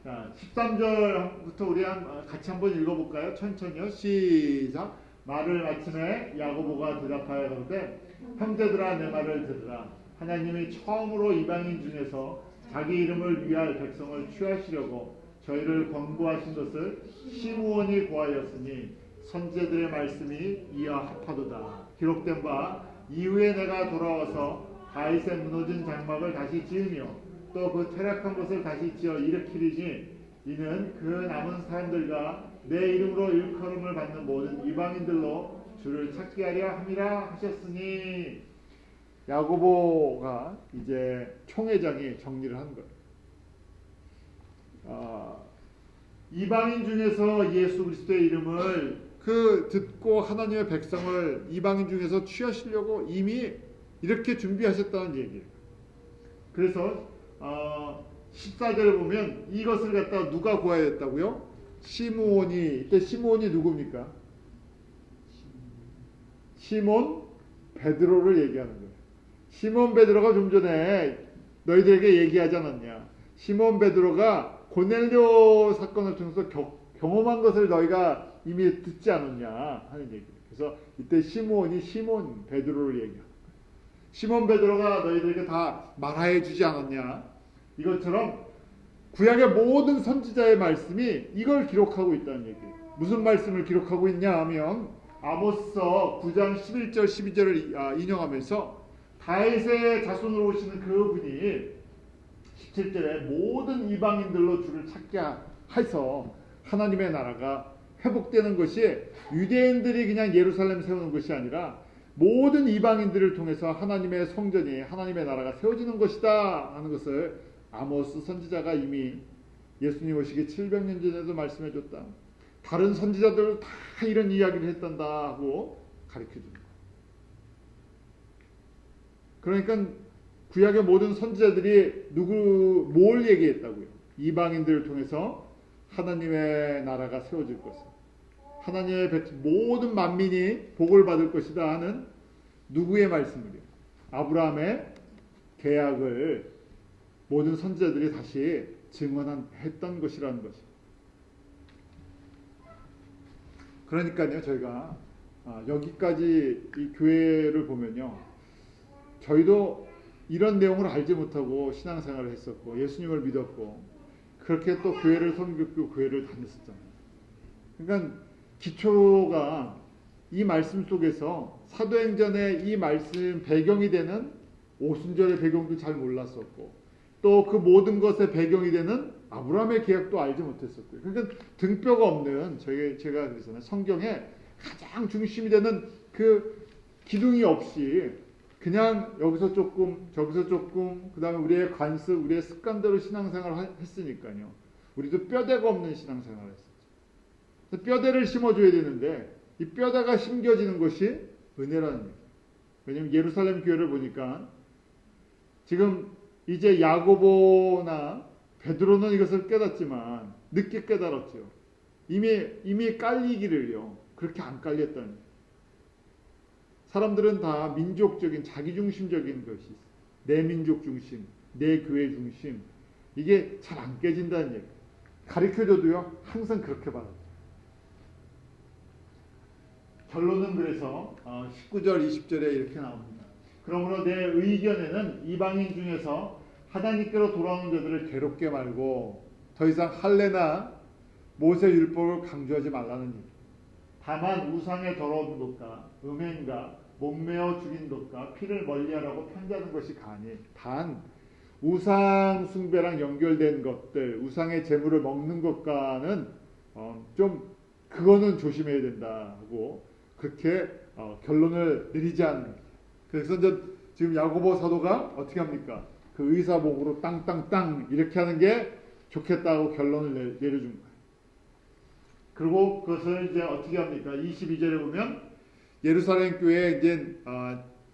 자, 13절부터 우리 같이 한번 읽어볼까요? 천천히요. 시작. 말을 마침에 야고보가 대답하여 가로되 형제들아 내 말을 들으라. 하나님이 처음으로 이방인 중에서 자기 이름을 위할 백성을 취하시려고 저희를 권고하신 것을 시므온이 고하였으니 선지자들의 말씀이 이와 합하도다. 기록된 바 이후에 내가 돌아와서 다윗의 무너진 장막을 다시 지으며 또 그 퇴락한 것을 다시 지어 일으키리니 이는 그 남은 사람들과 내 이름으로 일컬음을 받는 모든 이방인들로 주를 찾게 하려 함이라 하셨으니, 야고보가 이제 총회장이 정리를 한 거예요. 이방인 중에서 예수 그리스도의 이름을 듣고 하나님의 백성을 이방인 중에서 취하시려고 이미 이렇게 준비하셨다는 얘기예요. 그래서 14절에 보면 이것을 갖다가 누가 구하였다고요? 시므온이. 이때 시므온이 누굽니까? 시몬 베드로를 얘기하는 거예요. 시몬 베드로가 좀 전에 너희들에게 얘기하지 않았냐? 시몬 베드로가 고넬료 사건을 통해서 경험한 것을 너희가 이미 듣지 않았냐 하는 얘기예요. 그래서 이때 시몬이 시몬 베드로를 얘기하는 거예요. 시몬 베드로가 너희들에게 다 말하여 주지 않았냐? 이것처럼 구약의 모든 선지자의 말씀이 이걸 기록하고 있다는 얘기예요. 무슨 말씀을 기록하고 있냐 하면 아모스서 9장 11절 12절을 인용하면서 다윗의 자손으로 오시는 그분이 17절에 모든 이방인들로 주를 찾게 해서 하나님의 나라가 회복되는 것이 유대인들이 그냥 예루살렘 세우는 것이 아니라 모든 이방인들을 통해서 하나님의 성전이, 하나님의 나라가 세워지는 것이다 하는 것을 아모스 선지자가 이미 예수님 오시기 700년 전에도 말씀해 줬다. 다른 선지자들 다 이런 이야기를 했단다 하고 가르쳐 줍니다. 그러니까 구약의 모든 선지자들이 뭘 얘기했다고요? 이방인들을 통해서 하나님의 나라가 세워질 것을, 하나님의 모든 만민이 복을 받을 것이다 하는 누구의 말씀이에요? 아브라함의 계약을 모든 선지자들이 다시 증언했던 것이라는 것이죠. 그러니까요, 저희가 여기까지 이 교회를 보면요, 저희도 이런 내용을 알지 못하고 신앙생활을 했었고 예수님을 믿었고 그렇게 또 교회를 섬겼고 교회를 다녔었잖아요. 그러니까 기초가 이 말씀 속에서 사도행전의 이 말씀 배경이 되는 오순절의 배경도 잘 몰랐었고 또 그 모든 것의 배경이 되는 아브라함의 계약도 알지 못했었고요. 그러니까 등뼈가 없는 제가 그랬잖아요. 성경에 가장 중심이 되는 그 기둥이 없이 그냥 여기서 조금 저기서 조금 그 다음에 우리의 관습 우리의 습관대로 신앙생활을 했으니까요. 우리도 뼈대가 없는 신앙생활을 했었죠. 뼈대를 심어줘야 되는데 이 뼈대가 심겨지는 것이 은혜라는 얘기예요. 왜냐하면 예루살렘 교회를 보니까 지금 이제 야고보나 베드로는 이것을 깨닫지만 늦게 깨달았죠. 이미 깔리기를요. 그렇게 안 깔렸다는 거예요. 사람들은 다 민족적인 자기중심적인 것이 있어요. 내 민족 중심, 내 교회 중심. 이게 잘 안 깨진다는 얘기예요. 가르쳐줘도요. 항상 그렇게 받아요. 결론은 그래서 19절 20절에 이렇게 나옵니다. 그러므로 내 의견에는 이방인 중에서 하나님께로 돌아오는 자들을 괴롭게 말고 더 이상 할례나 모세 율법을 강조하지 말라는 얘기. 다만 우상의 더러운 것과 음행과 목매어 죽인 것과 피를 멀리하라고 편지하는 것이 가니 단 우상 숭배랑 연결된 것들, 우상의 재물을 먹는 것과는 좀 그거는 조심해야 된다 하고 그렇게 결론을 내리지 않는. 그래서 이제 지금 야고보 사도가 어떻게 합니까? 그 의사복으로 땅땅땅 이렇게 하는 게 좋겠다고 결론을 내려준 거예요. 그리고 그것을 이제 어떻게 합니까? 22절에 보면 예루살렘 교회 이제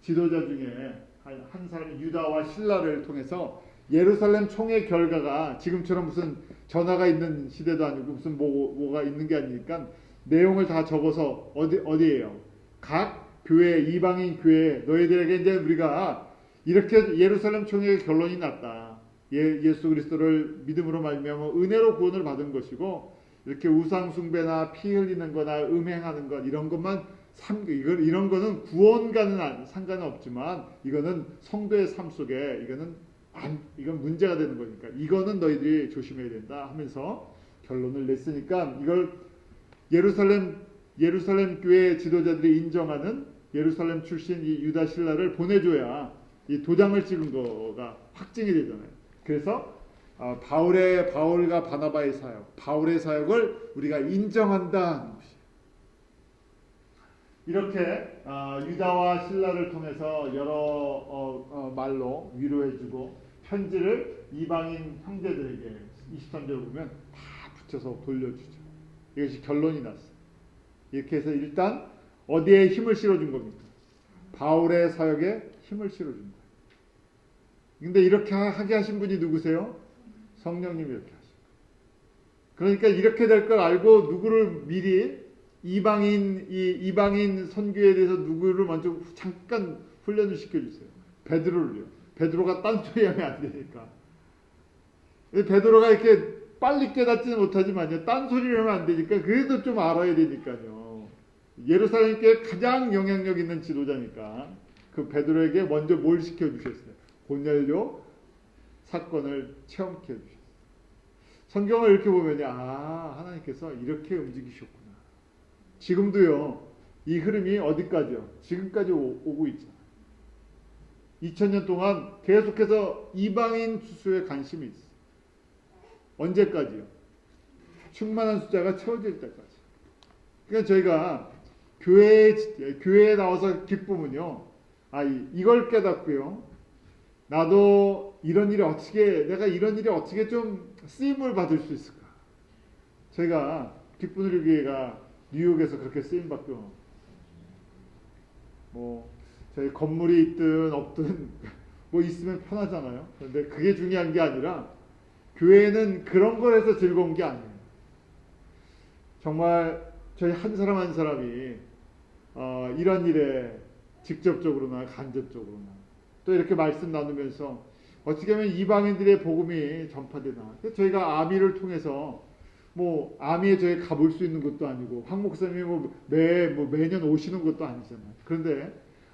지도자 중에 한 사람이 유다와 실라를 통해서 예루살렘 총회 결과가 지금처럼 무슨 전화가 있는 시대도 아니고 무슨 뭐가 있는 게 아니니까 내용을 다 적어서 어디에요? 각 교회 이방인 교회 너희들에게 이제 우리가 이렇게 예루살렘 총회 결론이 났다. 예수 그리스도를 믿음으로 말미암아 은혜로 구원을 받은 것이고 이렇게 우상 숭배나 피 흘리는 거나 음행하는 것 이런 것만 이런 거는 구원과는 상관은 없지만 이거는 성도의 삶 속에 이건 문제가 되는 거니까 이거는 너희들이 조심해야 된다 하면서 결론을 냈으니까 이걸 예루살렘 교회 지도자들이 인정하는 예루살렘 출신 이 유다 신라를 보내줘야 이 도장을 찍은 거가 확증이 되잖아요. 그래서 바울과 바나바의 사역, 바울의 사역을 우리가 인정한다. 이렇게 유다와 실라를 통해서 여러 말로 위로해주고 편지를 이방인 형제들에게 23절을 보면 다 붙여서 돌려주죠. 이것이 결론이 났어요. 이렇게 해서 일단 어디에 힘을 실어준 겁니까? 바울의 사역에 힘을 실어준 거예요. 근데 이렇게 하게 하신 분이 누구세요? 성령님이 이렇게 하신 거예요. 그러니까 이렇게 될 걸 알고 누구를 미리 이방인 선교에 대해서 누구를 먼저 잠깐 훈련을 시켜주세요. 베드로를요. 베드로가 딴소리하면 안 되니까. 베드로가 이렇게 빨리 깨닫지는 못하지만요. 딴소리를 하면 안 되니까 그래도 좀 알아야 되니까요. 예루살렘 교회 가장 영향력 있는 지도자니까 그 베드로에게 먼저 뭘 시켜주셨어요? 고넬료 사건을 체험케 해주셨어요. 성경을 이렇게 보면요. 하나님께서 이렇게 움직이셨구나. 지금도요. 이 흐름이 어디까지요? 지금까지 오고 있잖아요. 2000년 동안 계속해서 이방인 수수에 관심이 있어요. 언제까지요? 충만한 숫자가 채워질 때까지. 그러니까 저희가 교회에 나와서 기쁨은요. 이걸 깨닫고요. 나도 내가 이런 일이 어떻게 좀 쓰임을 받을 수 있을까? 저희가 기쁜 우리 교회가 뉴욕에서 그렇게 쓰임 받고 저희 건물이 있든 없든 있으면 편하잖아요. 그런데 그게 중요한 게 아니라 교회는 그런 걸 해서 즐거운 게 아니에요. 정말 저희 한 사람 한 사람이 이런 일에 직접적으로나 간접적으로나 또 이렇게 말씀 나누면서 어떻게 하면 이방인들의 복음이 전파되나. 저희가 아미를 통해서 아미에 저희 가볼 수 있는 것도 아니고 황 목사님이 매년 오시는 것도 아니잖아요. 그런데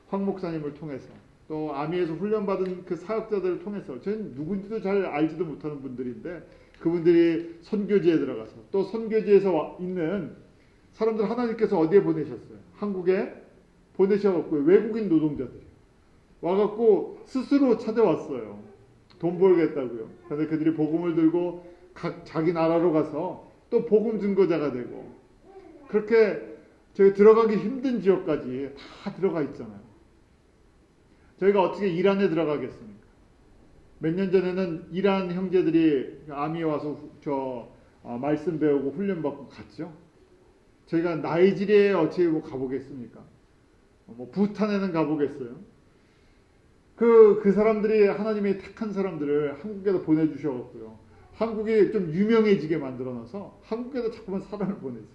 황 목사님을 통해서 또 아미에서 훈련받은 그 사역자들을 통해서 저희는 누군지도 잘 알지도 못하는 분들인데 그분들이 선교지에 들어가서 또 선교지에서 있는 사람들 하나님께서 어디에 보내셨어요? 한국에 보내셔갖고 외국인 노동자들이 와갖고 스스로 찾아왔어요. 돈 벌겠다고요. 그런데 그들이 복음을 들고 각 자기 나라로 가서 또 복음 증거자가 되고 그렇게 저희 들어가기 힘든 지역까지 다 들어가 있잖아요. 저희가 어떻게 이란에 들어가겠습니까? 몇 년 전에는 이란 형제들이 아미에 와서 말씀 배우고 훈련받고 갔죠. 저희가 나이지리아에 어떻게 가보겠습니까? 부탄에는 가보겠어요. 그 사람들이 하나님의 택한 사람들을 한국에도 보내주셔갖고요. 한국이 좀 유명해지게 만들어놔서 한국에도 자꾸만 사람을 보내세요.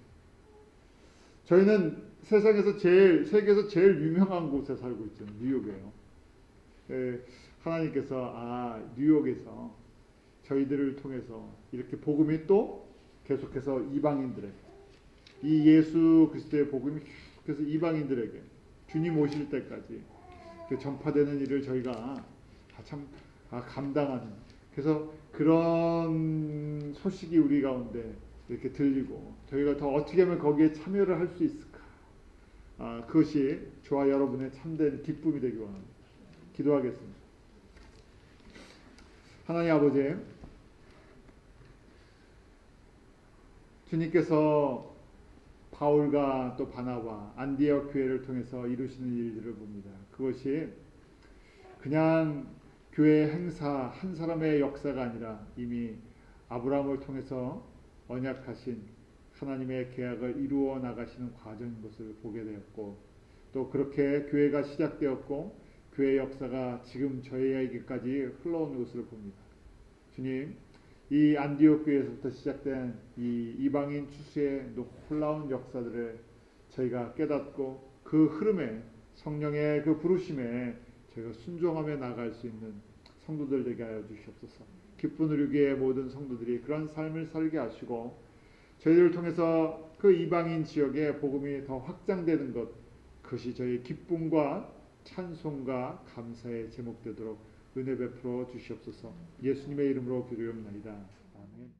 저희는 세계에서 제일 유명한 곳에 살고 있잖아요. 뉴욕이에요. 하나님께서 뉴욕에서 저희들을 통해서 이렇게 복음이 또 계속해서 이방인들에게 이 예수 그리스도의 복음이 계속해서 이방인들에게 주님 오실 때까지 그 전파되는 일을 저희가 감당하는 그래서 그런 소식이 우리 가운데 이렇게 들리고 저희가 더 어떻게 하면 거기에 참여를 할 수 있을까? 그것이 저와 여러분의 참된 기쁨이 되기 원합니다. 기도하겠습니다. 하나님 아버지, 주님께서 바울과 또 바나바, 안디옥 교회를 통해서 이루시는 일들을 봅니다. 그것이 그냥 교회 행사 한 사람의 역사가 아니라 이미 아브라함을 통해서 언약하신 하나님의 계약을 이루어 나가시는 과정인 것을 보게 되었고 또 그렇게 교회가 시작되었고 교회 역사가 지금 저희에게까지 흘러온 것을 봅니다. 주님, 이 안디옥 교회에서부터 시작된 이 이방인 추수의 놀라운 역사들을 저희가 깨닫고 그 흐름에 성령의 그 부르심에 저희가 순종하며 나갈 수 있는 성도들 되게 하여 주시옵소서. 기쁜 우리 교회의 모든 성도들이 그런 삶을 살게 하시고 저희들을 통해서 그 이방인 지역에 복음이 더 확장되는 것, 그것이 저희의 기쁨과 찬송과 감사의 제목 되도록 은혜 베풀어 주시옵소서. 예수님의 이름으로 기도합나이다. 아멘.